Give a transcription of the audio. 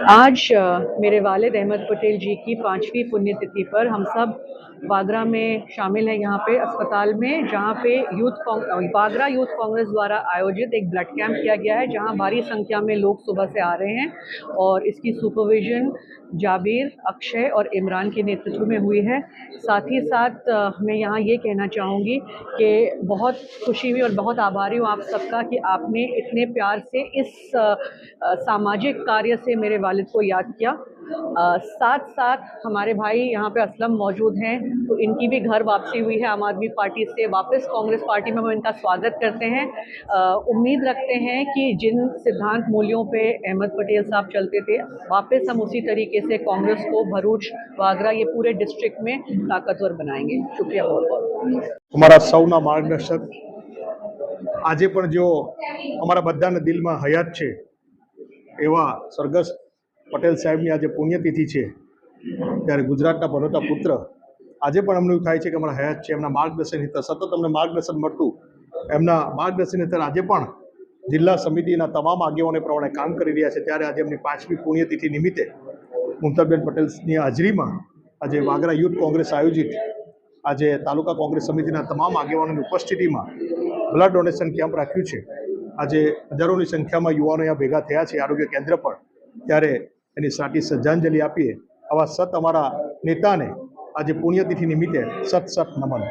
आज मेरे वालिद अहमद पटेल जी की 5वीं पुण्यतिथि पर हम सब वागरा में शामिल हैं यहाँ पे अस्पताल में, जहाँ पे वागरा यूथ कांग्रेस द्वारा आयोजित एक ब्लड कैंप किया गया है, जहाँ भारी संख्या में लोग सुबह से आ रहे हैं और इसकी सुपरविजन जाबिर, अक्षय और इमरान के नेतृत्व में हुई है। साथ ही साथ मैं यहाँ ये कहना चाहूँगी कि बहुत खुशी हुई और बहुत आभारी हूँ आप सबका कि आपने इतने प्यार से इस सामाजिक कार्य से मेरे वालिद को याद किया। साथ साथ हमारे भाई यहाँ पे असलम मौजूद हैं, तो इनकी भी घर वापसी हुई है आम आदमी पार्टी से वापस कांग्रेस पार्टी में। वो इनका स्वागत करते हैं। उम्मीद रखते हैं कि जिन सिद्धांत मूल्यों पे अहमद पटेल साहब चलते थे, वापस हम उसी तरीके से कांग्रेस को भरूच, वागरा, ये पूरे डिस्ट्रिक्ट में ताकतवर बनाएंगे। शुक्रिया बहुत बहुत। हमारा सौना मार्गदर्शक આજે પણ जो અમારા બધાના દિલમાં હયાત છે એવા સ્વર્ગસ્થ પટેલ સાહેબની આજે પુણ્યતિથિ છે, ત્યારે ગુજરાતના ભણોતા પુત્ર આજે પણ અમને એવું થાય છે કે અમારા હયાત છે, એમના માર્ગદર્શન હેઠળ સતત અમને માર્ગદર્શન મળતું, એમના માર્ગદર્શન હેઠળ આજે પણ જિલ્લા સમિતિના તમામ આગેવાનો પ્રમાણે કામ કરી રહ્યા છે। ત્યારે આજે એમની 5મી પુણ્યતિથિ નિમિત્તે મમતાબેન પટેલની હાજરીમાં આજે વાગરા યુથ કોંગ્રેસ આયોજિત આજે તાલુકા કોંગ્રેસ સમિતિના તમામ આગેવાનોની ઉપસ્થિતિમાં બ્લડ ડોનેશન કેમ્પ રાખ્યું છે। આજે હજારોની સંખ્યામાં યુવાનો અહીંયા ભેગા થયા છે આરોગ્ય કેન્દ્ર પર, ત્યારે એની સાચી શ્રદ્ધાંજલિ આપીએ। આવા સત અમારા નેતાને આજે પુણ્યતિથિ નિમિત્તે સત નમન।